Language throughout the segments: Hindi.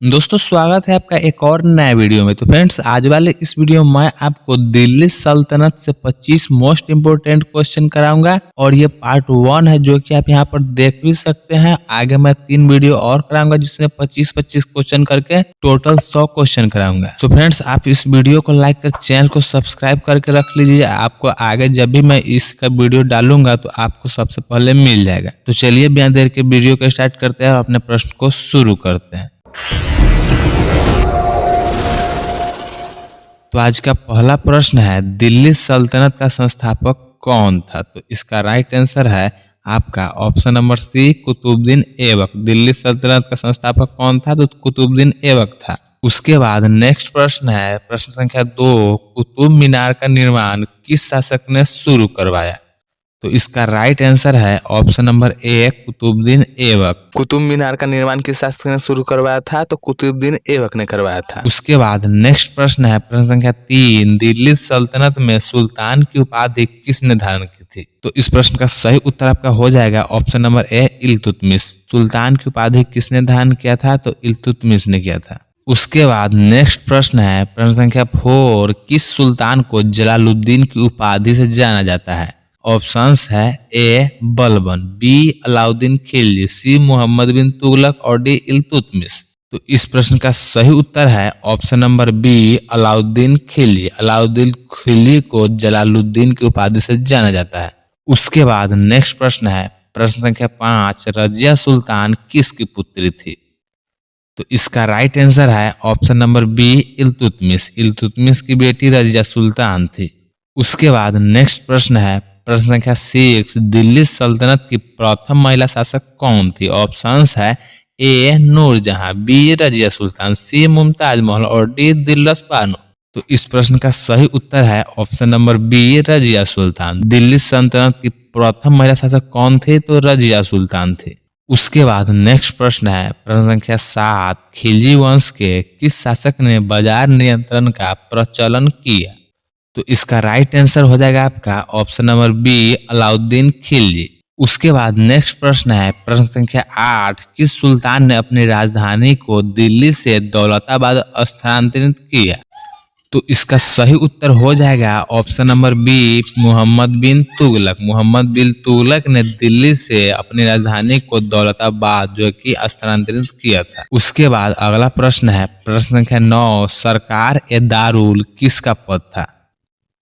दोस्तों स्वागत है आपका एक और नया वीडियो में। तो फ्रेंड्स आज वाले इस वीडियो में मैं आपको दिल्ली सल्तनत से 25 मोस्ट इम्पोर्टेंट क्वेश्चन कराऊंगा और ये पार्ट 1 है जो कि आप यहाँ पर देख भी सकते हैं। आगे मैं 3 वीडियो और कराऊंगा जिसमें 25-25 क्वेश्चन करके टोटल 100 क्वेश्चन कराऊंगा। तो फ्रेंड्स आप इस वीडियो को लाइक कर चैनल को सब्सक्राइब करके रख लीजिए, आपको आगे जब भी मैं इसका वीडियो डालूंगा तो आपको सबसे पहले मिल जाएगा। तो चलिए बिना देर के वीडियो को स्टार्ट करते हैं और अपने प्रश्न को शुरू करते हैं। तो आज का पहला प्रश्न है दिल्ली सल्तनत का संस्थापक कौन था? तो इसका राइट आंसर है आपका option number C Qutubuddin Aibak. Delhi सल्तनत का संस्थापक कौन था? तो कुतुबुद्दीन ऐबक था। उसके बाद नेक्स्ट प्रश्न है प्रश्न संख्या 2, कुतुब मीनार का निर्माण किस शासक ने शुरू करवाया? तो इसका राइट आंसर है option number A Qutubuddin Aibak. Qutub Minar का निर्माण किस शासक ने शुरू करवाया था? तो कुतुबुद्दीन ऐबक ने करवाया था। उसके बाद नेक्स्ट प्रश्न है प्रश्न संख्या 3, दिल्ली सल्तनत में सुल्तान की उपाधि किसने धारण की थी? तो इस प्रश्न का सही उत्तर आपका हो जाएगा ऑप्शन नंबर ए इल्तुतमिश। सुल्तान की उपाधि किसने धारण किया था? तो इल्तुतमिश ने किया था। उसके बाद नेक्स्ट प्रश्न है प्रश्न संख्या 4, किस सुल्तान को जलालुद्दीन की उपाधि से जाना जाता है? ऑप्शंस है ए बलबन, बी अलाउद्दीन खिलजी, सी मोहम्मद बिन तुगलक और डी इल्तुतमिश। तो इस प्रश्न का सही उत्तर है option number B Alauddin Khilji. Alauddin Khilji को जलालुद्दीन की उपाधि से जाना जाता है। उसके बाद नेक्स्ट प्रश्न है प्रश्न संख्या 5, रजिया सुल्तान किसकी पुत्री थी? तो इसका राइट आंसर है option number B Iltutmish. Iltutmish की बेटी रजिया सुल्तान थी। उसके बाद नेक्स्ट प्रश्न है प्रश्न संख्या 6, दिल्ली सल्तनत की प्रथम महिला शासक कौन थी? ऑप्शंस है ए नूरजहां, बी रजिया सुल्तान, सी मुमताज महल और डी दिलरस बानो। तो इस प्रश्न का सही उत्तर है option number B Razia Sultan. Delhi सल्तनत की प्रथम महिला शासक कौन थे? तो रजिया सुल्तान थे। उसके बाद नेक्स्ट प्रश्न है प्रश्न संख्या 7, खिलजी वंश के किस शासक ने बाजार नियंत्रण का प्रचलन किया? तो इसका राइट आंसर हो जाएगा आपका option number B Alauddin Khilji. उसके बाद नेक्स्ट प्रश्न है प्रश्न संख्या 8, किस सुल्तान ने अपनी राजधानी को दिल्ली से दौलताबाद स्थानांतरित किया? तो इसका सही उत्तर हो जाएगा ऑप्शन नंबर बी मोहम्मद बिन तुगलक। मोहम्मद बिन तुगलक ने दिल्ली से अपनी राजधानी को दौलताबाद जो कि स्थानांतरित किया था। उसके बाद अगला प्रश्न है प्रश्न संख्या 9, सरकार ए दारुल किसका पद था?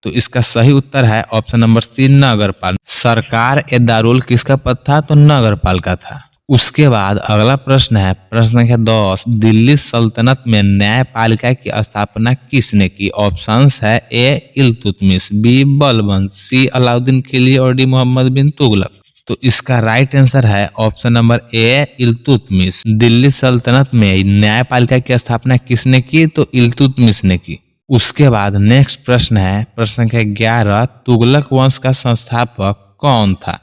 तो इसका सही उत्तर है ऑप्शन नंबर सी नगरपाल। सरकार ए दारुल किसका पद था? तो नगरपाल का था। उसके बाद अगला प्रश्न है प्रश्न संख्या 10, दिल्ली सल्तनत में न्यायपालिका की स्थापना किसने की? ऑप्शंस है ए इल्तुतमिश, बी बलबन, सी अलाउद्दीन खिलजी और डी मोहम्मद बिन तुगलक। तो इसका राइट आंसर है ऑप्शन नंबर ए इल्तुतमिश। दिल्ली सल्तनत में न्यायपालिका की स्थापना किसने की? तो इल्तुतमिश ने की। उसके बाद नेक्स्ट प्रश्न है प्रश्न संख्या 11, तुगलक वंश का संस्थापक कौन था?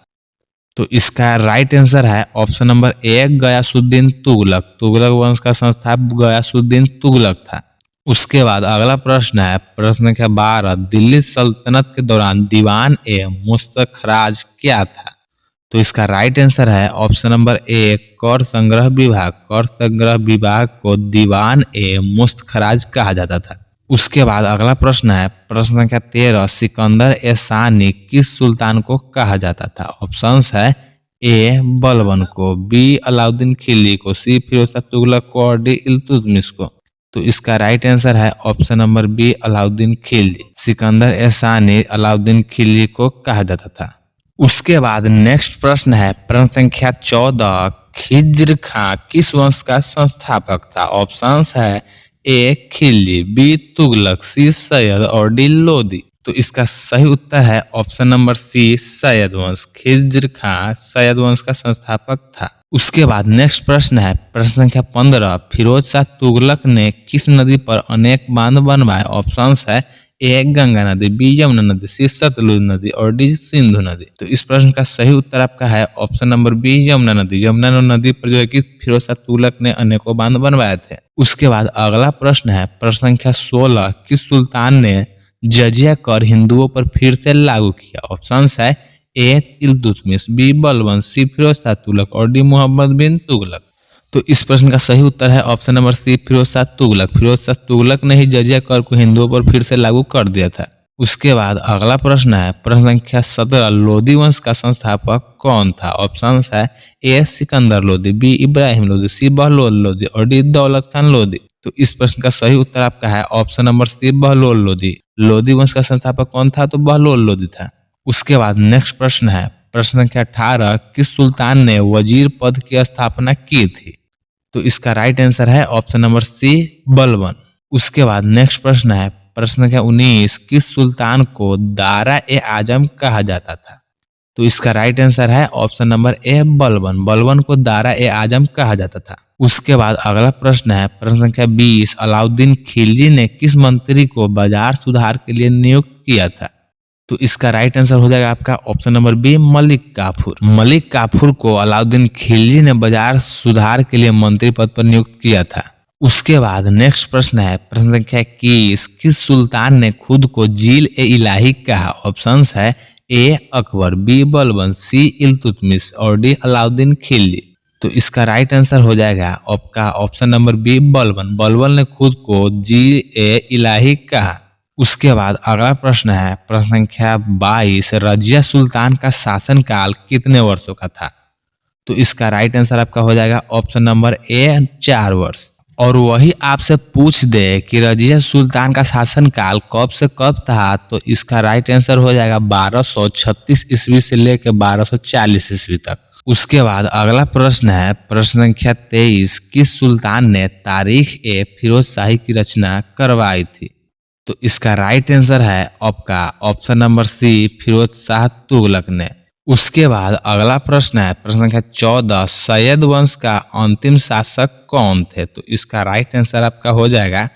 तो इसका राइट आंसर है option number A Ghiyasuddin Tughlaq. Tughlaq वंश का संस्थापक गयासुद्दीन तुगलक था। उसके बाद अगला प्रश्न है प्रश्न संख्या 12, दिल्ली सल्तनत के दौरान दीवान ए मुस्तखराज क्या था? तो इसका राइट आंसर है ऑप्शन नंबर ए कर संग्रह विभाग। कर संग्रह विभाग को दीवान ए मुस्तखराज कहा जाता था। उसके बाद अगला प्रश्न है प्रश्न संख्या 13, सिकंदर ए सानी किस सुल्तान को कहा जाता था? ऑप्शंस है ए बलबन को, बी अलाउद्दीन खिलजी को, सी फिरोज शाह तुगलक को और डी इल्तुतमिश को। तो इसका राइट आंसर है option number B Alauddin Khilji. Sikandar ए सानी अलाउद्दीन खिलजी को कहा जाता था। उसके बाद नेक्स्ट प्रश्न है प्रश्न संख्या 14, खिज्र खां किस वंश का संस्थापक था? ऑप्शंस है ए खिलजी, बी तुगलक, सी सैयद और डी लोदी। तो इसका सही उत्तर है ऑप्शन नंबर सी सैयद वंश। खिज्र खां सैयद वंश का संस्थापक था। उसके बाद नेक्स्ट प्रश्न है प्रश्न संख्या 15, फिरोज शाह तुगलक ने किस नदी पर अनेक बांध बनवाए? ऑप्शंस है ए गंगा नदी, बी यमुना नदी, सी सतलुज नदी और डी सिंधु नदी। तो इस प्रश्न का सही उत्तर आपका है ऑप्शन नंबर बी यमुना नदी। यमुना नदी पर जो है कि फिरोज शाह तुगलक ने अनेकों बांध बनवाए थे। उसके बाद अगला प्रश्न है प्रश्न संख्या 16, किस सुल्तान ने जजिया कर हिंदुओं पर फिर से लागू किया? ऑप्शंस है ए इल्तुतमिश, बी बलबन, सी फिरोज शाह तुगलक और डी मोहम्मद बिन तुगलक। तो इस प्रश्न का सही उत्तर है option number C, Firoz Shah Tughlaq. Firoz Shah Tughlaq ने ही जजिया कर को हिंदुओं पर फिर से लागू कर दिया था। उसके बाद अगला प्रश्न है प्रश्न संख्या 17, लोधी वंश का संस्थापक कौन था? ऑप्शन है ए सिकंदर लोधी, बी इब्राहिम लोधी, सी बहलोल लोधी और डी दौलत खान लोधी। तो इस प्रश्न का सही उत्तर आपका है option number C, Bahlol Lodi. Lodi वंश का संस्थापक कौन था? तो बहलोल लोधी था। उसके बाद नेक्स्ट प्रश्न है प्रश्न संख्या 18, किस सुल्तान ने वजीर पद की स्थापना की थी? तो इसका राइट आंसर है ऑप्शन नंबर सी, बलबन। उसके बाद नेक्स्ट प्रश्न है प्रश्न संख्या 19, किस सुल्तान को दारा ए आजम कहा जाता था? तो इसका राइट आंसर है ऑप्शन नंबर ए, बलबन। बलबन को दारा ए आजम कहा जाता था। उसके बाद अगला प्रश्न है प्रश्न संख्या 20, अलाउद्दीन खिलजी ने किस मंत्री को बाजार सुधार के लिए नियुक्त किया था? तो इसका राइट आंसर हो जाएगा आपका option number B, Malik Kafur. Malik Kafur को अलाउद्दीन खिलजी ने बाजार सुधार के लिए मंत्री पद पर नियुक्त किया था। उसके बाद नेक्स्ट प्रश्न है प्रश्न संख्या 21, किस सुल्तान ने खुद को जील ए इलाही कहा? ऑप्शंस है ए अकबर, बी बलबन, सी इल्तुतमिश और डी अलाउद्दीन खिलजी। तो इसका राइट आंसर हो जाएगा आपका option number B, Balban. Balban ने खुद को जील ए इलाही कहा। उसके बाद अगला प्रश्न है प्रश्न संख्या 22, रजिया सुल्तान का शासनकाल कितने वर्षों का था? तो इसका राइट आंसर आपका हो जाएगा ऑप्शन नंबर ए, 4 वर्ष। और वही आपसे पूछ दे कि रजिया सुल्तान का शासनकाल कब से कब था, तो इसका राइट आंसर हो जाएगा 1236 ईस्वी से लेकर 1240 ईस्वी तक। उसके बाद अगला प्रश्न है प्रश्न संख्या 23, किस सुल्तान ने तारीख ए फिरोज शाही की रचना करवाई थी? तो इसका राइट आंसर है आपका option number C, Firoz Shah Tughlaq ने। उसके बाद अगला प्रश्न है प्रश्न संख्या 14, सैयद वंश का अंतिम शासक कौन थे? तो इसका राइट आंसर आपका हो जाएगा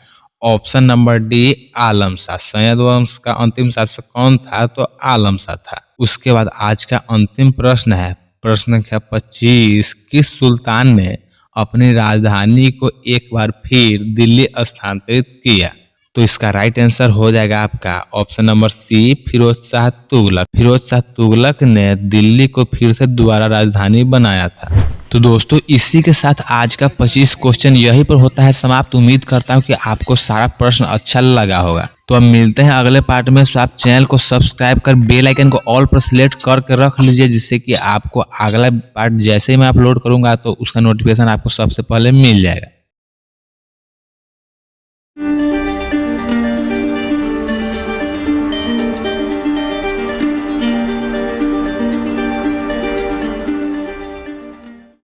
ऑप्शन नंबर डी, आलम शाह। सैयद वंश का अंतिम शासक कौन था? तो आलम शाह था। उसके बाद आज का अंतिम प्रश्न है प्रश्न संख्या 25, किस सुल्तान ने अपनी राजधानी को एक बार फिर दिल्ली स्थानांतरित किया? तो इसका राइट आंसर हो जाएगा आपका option number C, Firoz Shah Tughlaq. Firoz Shah Tughlaq ने दिल्ली को फिर से दोबारा राजधानी बनाया था। तो दोस्तों इसी के साथ आज का 25 क्वेश्चन यहीं पर होता है समाप्त। उम्मीद करता हूँ कि आपको सारा प्रश्न अच्छा लगा होगा। तो अब मिलते हैं अगले पार्ट में। तो आप चैनल को सब्सक्राइब कर बेल आइकन को ऑल पर सिलेक्ट करके रख लीजिए, जिससे कि आपको अगला पार्ट जैसे ही मैं अपलोड करूंगा तो उसका नोटिफिकेशन आपको सबसे पहले मिल जाएगा।